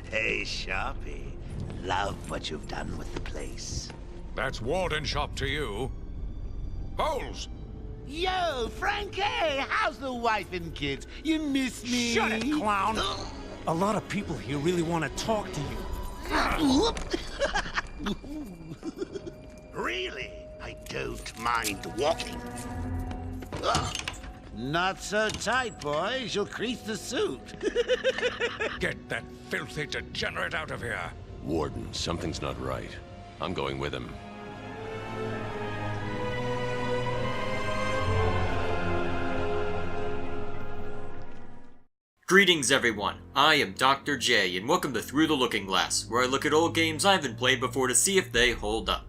Hey, Sharpie. Love what you've done with the place. That's Warden Shop to you. Holes! Yo, Frankie! How's the wife and kids? You miss me? Shut it, clown! A lot of people here really want to talk to you. Really? I don't mind walking. Not so tight, boys. You'll crease the suit. Get that filthy degenerate out of here! Warden, something's not right. I'm going with him. Greetings everyone, I am Dr. J and welcome to Through the Looking Glass, where I look at old games I haven't played before to see if they hold up.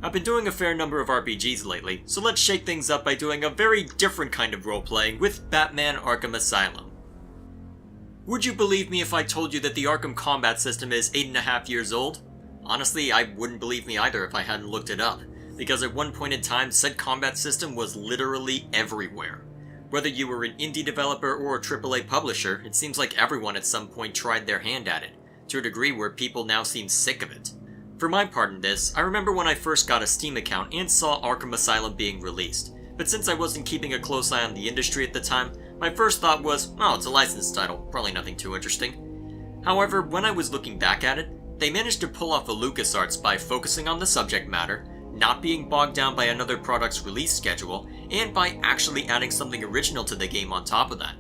I've been doing a fair number of RPGs lately, so let's shake things up by doing a very different kind of role-playing with Batman Arkham Asylum. Would you believe me if I told you that the Arkham combat system is 8.5 years old? Honestly, I wouldn't believe me either if I hadn't looked it up, because at one point in time said combat system was literally everywhere. Whether you were an indie developer or a AAA publisher, it seems like everyone at some point tried their hand at it, to a degree where people now seem sick of it. For my part in this, I remember when I first got a Steam account and saw Arkham Asylum being released, but since I wasn't keeping a close eye on the industry at the time, my first thought was, oh, it's a licensed title, probably nothing too interesting. However, when I was looking back at it, they managed to pull off a LucasArts by focusing on the subject matter, not being bogged down by another product's release schedule, and by actually adding something original to the game on top of that.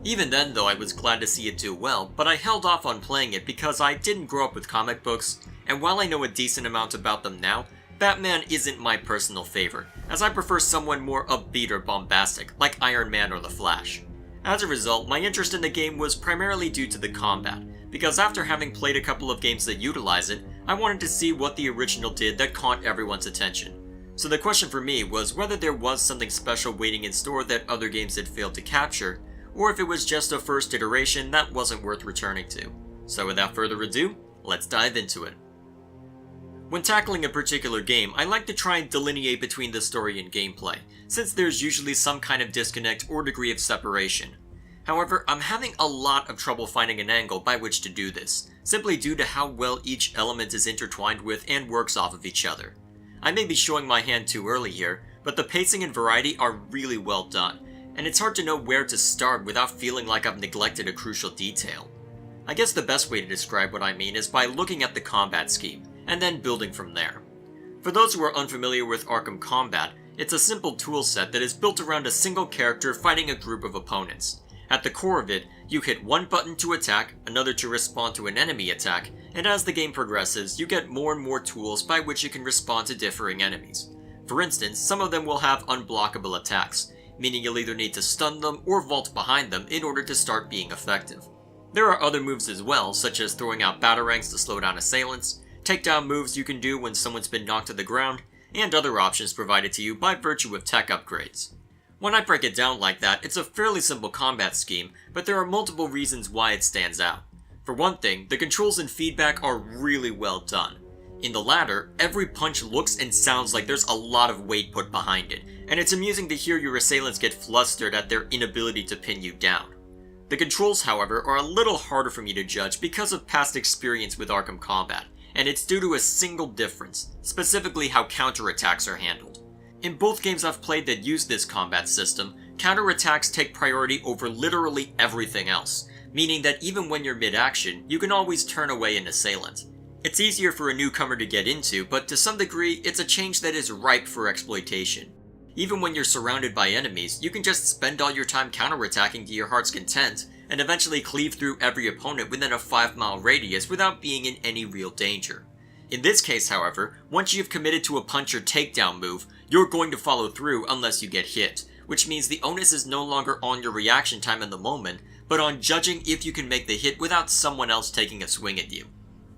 Even then though, I was glad to see it do well, but I held off on playing it because I didn't grow up with comic books, and while I know a decent amount about them now, Batman isn't my personal favorite, as I prefer someone more upbeat or bombastic, like Iron Man or The Flash. As a result, my interest in the game was primarily due to the combat, because after having played a couple of games that utilize it, I wanted to see what the original did that caught everyone's attention. So the question for me was whether there was something special waiting in store that other games had failed to capture, or if it was just a first iteration that wasn't worth returning to. So without further ado, let's dive into it. When tackling a particular game, I like to try and delineate between the story and gameplay, since there's usually some kind of disconnect or degree of separation. However, I'm having a lot of trouble finding an angle by which to do this, simply due to how well each element is intertwined with and works off of each other. I may be showing my hand too early here, but the pacing and variety are really well done, and it's hard to know where to start without feeling like I've neglected a crucial detail. I guess the best way to describe what I mean is by looking at the combat scheme, and then building from there. For those who are unfamiliar with Arkham Combat, it's a simple toolset that is built around a single character fighting a group of opponents. At the core of it, you hit one button to attack, another to respond to an enemy attack, and as the game progresses, you get more and more tools by which you can respond to differing enemies. For instance, some of them will have unblockable attacks, meaning you'll either need to stun them or vault behind them in order to start being effective. There are other moves as well, such as throwing out batarangs to slow down assailants, takedown moves you can do when someone's been knocked to the ground, and other options provided to you by virtue of tech upgrades. When I break it down like that, it's a fairly simple combat scheme, but there are multiple reasons why it stands out. For one thing, the controls and feedback are really well done. In the latter, every punch looks and sounds like there's a lot of weight put behind it, and it's amusing to hear your assailants get flustered at their inability to pin you down. The controls, however, are a little harder for me to judge because of past experience with Arkham Combat, and it's due to a single difference, specifically how counterattacks are handled. In both games I've played that use this combat system, counterattacks take priority over literally everything else, meaning that even when you're mid-action, you can always turn away an assailant. It's easier for a newcomer to get into, but to some degree, it's a change that is ripe for exploitation. Even when you're surrounded by enemies, you can just spend all your time counterattacking to your heart's content, and eventually cleave through every opponent within a 5-mile radius without being in any real danger. In this case, however, once you've committed to a punch or takedown move, you're going to follow through unless you get hit, which means the onus is no longer on your reaction time in the moment, but on judging if you can make the hit without someone else taking a swing at you.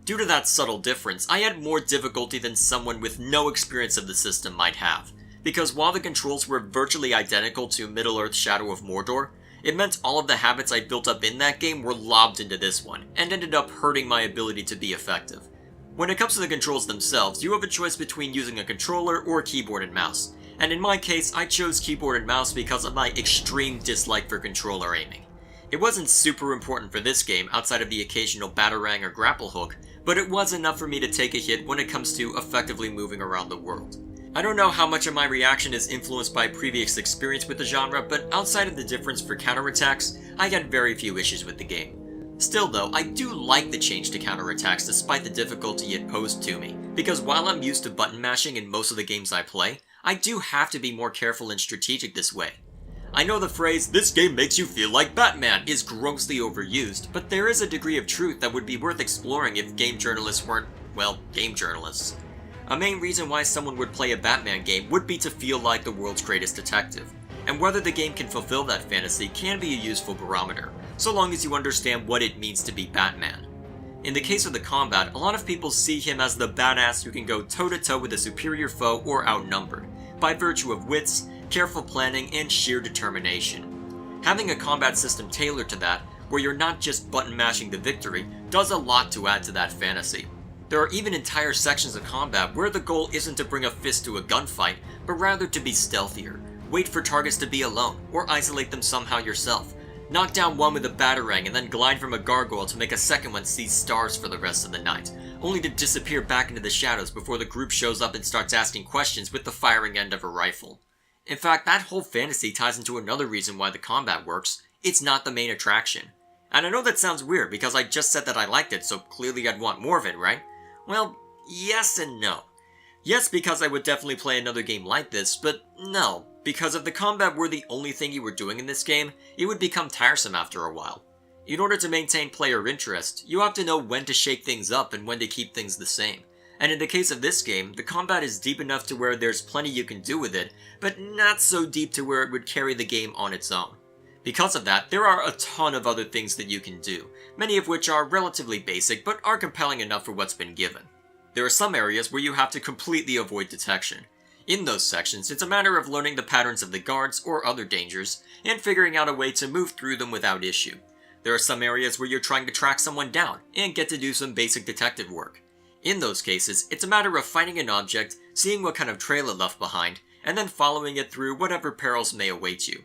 Due to that subtle difference, I had more difficulty than someone with no experience of the system might have, because while the controls were virtually identical to Middle-earth Shadow of Mordor, it meant all of the habits I built up in that game were lobbed into this one, and ended up hurting my ability to be effective. When it comes to the controls themselves, you have a choice between using a controller or keyboard and mouse, and in my case, I chose keyboard and mouse because of my extreme dislike for controller aiming. It wasn't super important for this game outside of the occasional batarang or grapple hook, but it was enough for me to take a hit when it comes to effectively moving around the world. I don't know how much of my reaction is influenced by previous experience with the genre, but outside of the difference for counterattacks, I had very few issues with the game. Still though, I do like the change to counterattacks despite the difficulty it posed to me, because while I'm used to button mashing in most of the games I play, I do have to be more careful and strategic this way. I know the phrase, "this game makes you feel like Batman," is grossly overused, but there is a degree of truth that would be worth exploring if game journalists weren't, well, game journalists. A main reason why someone would play a Batman game would be to feel like the world's greatest detective, and whether the game can fulfill that fantasy can be a useful barometer, so long as you understand what it means to be Batman. In the case of the combat, a lot of people see him as the badass who can go toe-to-toe with a superior foe or outnumbered, by virtue of wits, careful planning, and sheer determination. Having a combat system tailored to that, where you're not just button mashing the victory, does a lot to add to that fantasy. There are even entire sections of combat where the goal isn't to bring a fist to a gunfight, but rather to be stealthier, wait for targets to be alone, or isolate them somehow yourself, knock down one with a batarang and then glide from a gargoyle to make a second one see stars for the rest of the night, only to disappear back into the shadows before the group shows up and starts asking questions with the firing end of a rifle. In fact, that whole fantasy ties into another reason why the combat works. It's not the main attraction. And I know that sounds weird because I just said that I liked it, so clearly I'd want more of it, right? Well, yes and no. Yes, because I would definitely play another game like this, but no, because if the combat were the only thing you were doing in this game, it would become tiresome after a while. In order to maintain player interest, you have to know when to shake things up and when to keep things the same. And in the case of this game, the combat is deep enough to where there's plenty you can do with it, but not so deep to where it would carry the game on its own. Because of that, there are a ton of other things that you can do, many of which are relatively basic but are compelling enough for what's been given. There are some areas where you have to completely avoid detection. In those sections, it's a matter of learning the patterns of the guards or other dangers, and figuring out a way to move through them without issue. There are some areas where you're trying to track someone down, and get to do some basic detective work. In those cases, it's a matter of finding an object, seeing what kind of trail it left behind, and then following it through whatever perils may await you.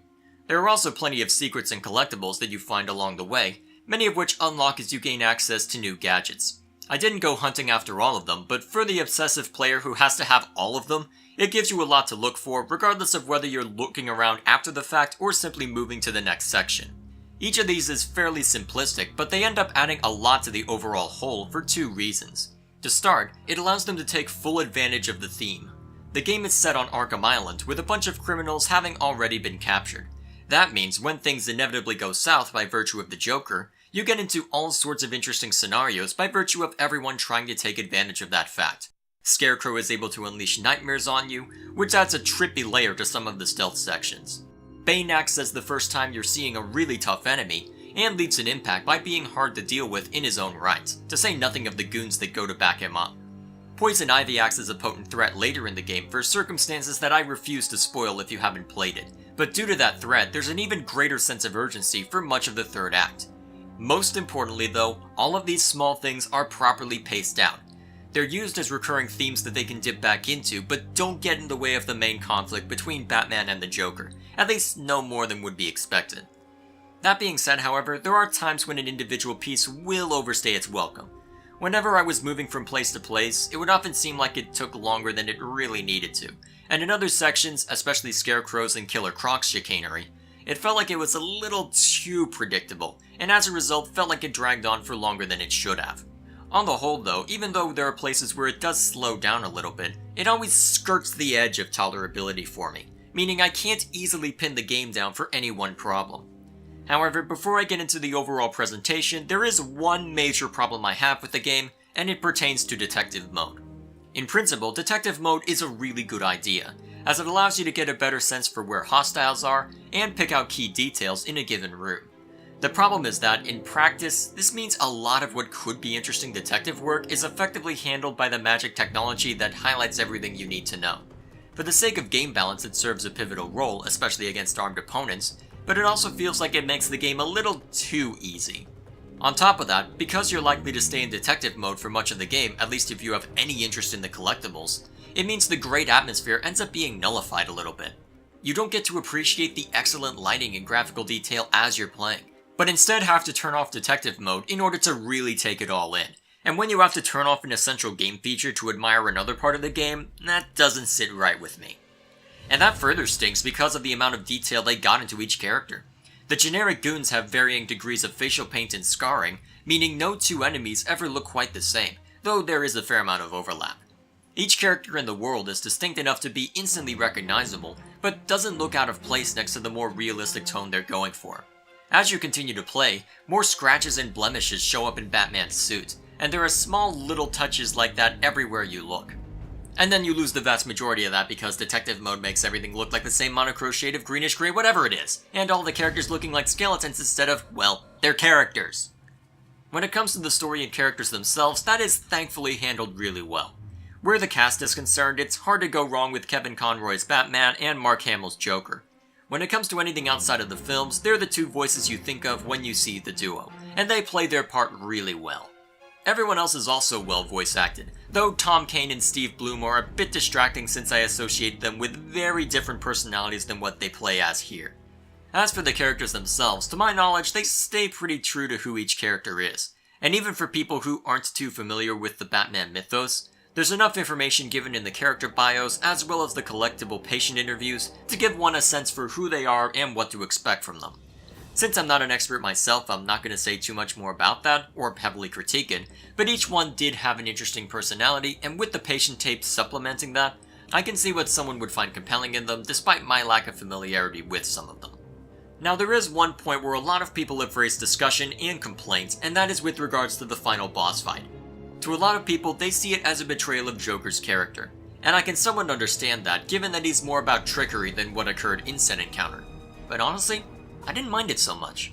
There are also plenty of secrets and collectibles that you find along the way, many of which unlock as you gain access to new gadgets. I didn't go hunting after all of them, but for the obsessive player who has to have all of them, it gives you a lot to look for, regardless of whether you're looking around after the fact or simply moving to the next section. Each of these is fairly simplistic, but they end up adding a lot to the overall whole for two reasons. To start, it allows them to take full advantage of the theme. The game is set on Arkham Island, with a bunch of criminals having already been captured. That means when things inevitably go south by virtue of the Joker, you get into all sorts of interesting scenarios by virtue of everyone trying to take advantage of that fact. Scarecrow is able to unleash nightmares on you, which adds a trippy layer to some of the stealth sections. Bane acts as the first time you're seeing a really tough enemy, and leaves an impact by being hard to deal with in his own right, to say nothing of the goons that go to back him up. Poison Ivy acts as a potent threat later in the game for circumstances that I refuse to spoil if you haven't played it, but due to that threat, there's an even greater sense of urgency for much of the third act. Most importantly though, all of these small things are properly paced out. They're used as recurring themes that they can dip back into, but don't get in the way of the main conflict between Batman and the Joker, at least no more than would be expected. That being said, however, there are times when an individual piece will overstay its welcome. Whenever I was moving from place to place, it would often seem like it took longer than it really needed to, and in other sections, especially Scarecrow's and Killer Croc's chicanery, it felt like it was a little too predictable, and as a result felt like it dragged on for longer than it should have. On the whole though, even though there are places where it does slow down a little bit, it always skirts the edge of tolerability for me, meaning I can't easily pin the game down for any one problem. However, before I get into the overall presentation, there is one major problem I have with the game, and it pertains to detective mode. In principle, detective mode is a really good idea, as it allows you to get a better sense for where hostiles are, and pick out key details in a given room. The problem is that, in practice, this means a lot of what could be interesting detective work is effectively handled by the magic technology that highlights everything you need to know. For the sake of game balance, it serves a pivotal role, especially against armed opponents, but it also feels like it makes the game a little too easy. On top of that, because you're likely to stay in detective mode for much of the game, at least if you have any interest in the collectibles, it means the great atmosphere ends up being nullified a little bit. You don't get to appreciate the excellent lighting and graphical detail as you're playing, but instead have to turn off detective mode in order to really take it all in. And when you have to turn off an essential game feature to admire another part of the game, that doesn't sit right with me. And that further stinks because of the amount of detail they got into each character. The generic goons have varying degrees of facial paint and scarring, meaning no two enemies ever look quite the same, though there is a fair amount of overlap. Each character in the world is distinct enough to be instantly recognizable, but doesn't look out of place next to the more realistic tone they're going for. As you continue to play, more scratches and blemishes show up in Batman's suit, and there are small little touches like that everywhere you look. And then you lose the vast majority of that because detective mode makes everything look like the same monochrome shade of greenish gray whatever it is, and all the characters looking like skeletons instead of, well, they're characters. When it comes to the story and characters themselves, that is thankfully handled really well. Where the cast is concerned, it's hard to go wrong with Kevin Conroy's Batman and Mark Hamill's Joker. When it comes to anything outside of the films, they're the two voices you think of when you see the duo, and they play their part really well. Everyone else is also well voice acted, though Tom Kane and Steve Blum are a bit distracting since I associate them with very different personalities than what they play as here. As for the characters themselves, to my knowledge, they stay pretty true to who each character is, and even for people who aren't too familiar with the Batman mythos, there's enough information given in the character bios as well as the collectible patient interviews to give one a sense for who they are and what to expect from them. Since I'm not an expert myself, I'm not going to say too much more about that, or heavily critique it, but each one did have an interesting personality, and with the patient tapes supplementing that, I can see what someone would find compelling in them despite my lack of familiarity with some of them. Now there is one point where a lot of people have raised discussion and complaints, and that is with regards to the final boss fight. To a lot of people, they see it as a betrayal of Joker's character, and I can somewhat understand that given that he's more about trickery than what occurred in said encounter. But honestly, I didn't mind it so much.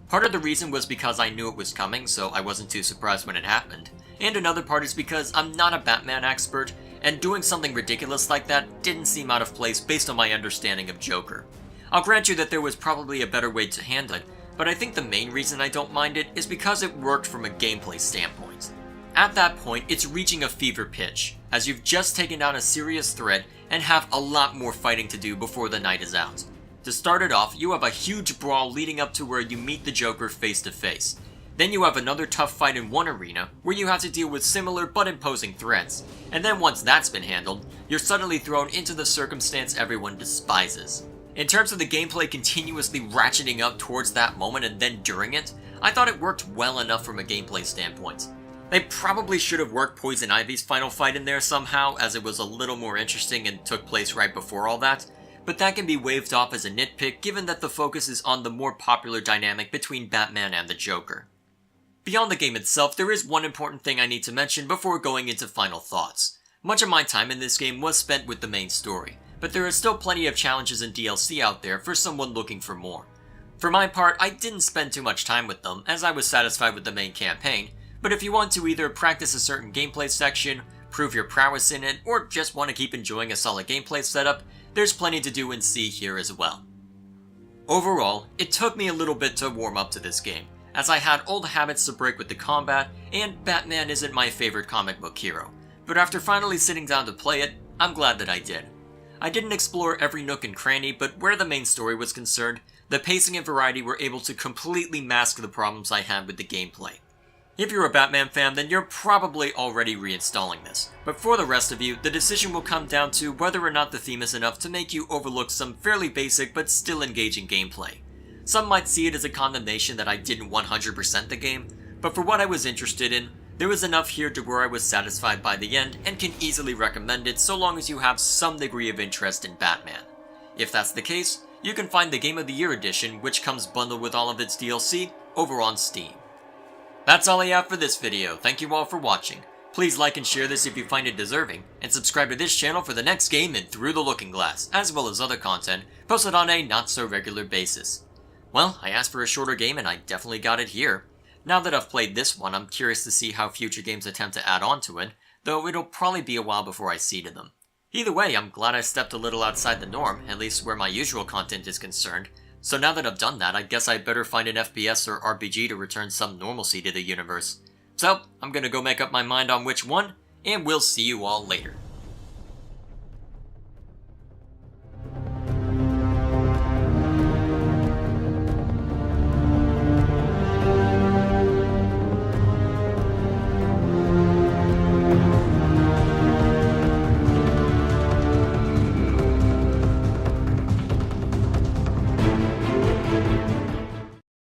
Part of the reason was because I knew it was coming, so I wasn't too surprised when it happened, and another part is because I'm not a Batman expert, and doing something ridiculous like that didn't seem out of place based on my understanding of Joker. I'll grant you that there was probably a better way to handle it, but I think the main reason I don't mind it is because it worked from a gameplay standpoint. At that point, it's reaching a fever pitch, as you've just taken down a serious threat and have a lot more fighting to do before the night is out. To start it off, you have a huge brawl leading up to where you meet the Joker face to face. Then you have another tough fight in one arena, where you have to deal with similar but imposing threats. And then once that's been handled, you're suddenly thrown into the circumstance everyone despises. In terms of the gameplay continuously ratcheting up towards that moment and then during it, I thought it worked well enough from a gameplay standpoint. They probably should have worked Poison Ivy's final fight in there somehow, as it was a little more interesting and took place right before all that, but that can be waved off as a nitpick given that the focus is on the more popular dynamic between Batman and the Joker. Beyond the game itself, there is one important thing I need to mention before going into final thoughts. Much of my time in this game was spent with the main story, but there are still plenty of challenges and DLC out there for someone looking for more. For my part, I didn't spend too much time with them, as I was satisfied with the main campaign, but if you want to either practice a certain gameplay section, prove your prowess in it, or just want to keep enjoying a solid gameplay setup, there's plenty to do and see here as well. Overall, it took me a little bit to warm up to this game, as I had old habits to break with the combat, and Batman isn't my favorite comic book hero, but after finally sitting down to play it, I'm glad that I did. I didn't explore every nook and cranny, but where the main story was concerned, the pacing and variety were able to completely mask the problems I had with the gameplay. If you're a Batman fan, then you're probably already reinstalling this, but for the rest of you, the decision will come down to whether or not the theme is enough to make you overlook some fairly basic but still engaging gameplay. Some might see it as a condemnation that I didn't 100% the game, but for what I was interested in, there was enough here to where I was satisfied by the end and can easily recommend it so long as you have some degree of interest in Batman. If that's the case, you can find the Game of the Year edition, which comes bundled with all of its DLC, over on Steam. That's all I have for this video. Thank you all for watching. Please like and share this if you find it deserving, and subscribe to this channel for the next game in Through the Looking Glass, as well as other content posted on a not-so-regular basis. Well, I asked for a shorter game and I definitely got it here. Now that I've played this one, I'm curious to see how future games attempt to add on to it, though it'll probably be a while before I see to them. Either way, I'm glad I stepped a little outside the norm, at least where my usual content is concerned. So now that I've done that, I guess I'd better find an FPS or RPG to return some normalcy to the universe. So, I'm gonna go make up my mind on which one, and we'll see you all later.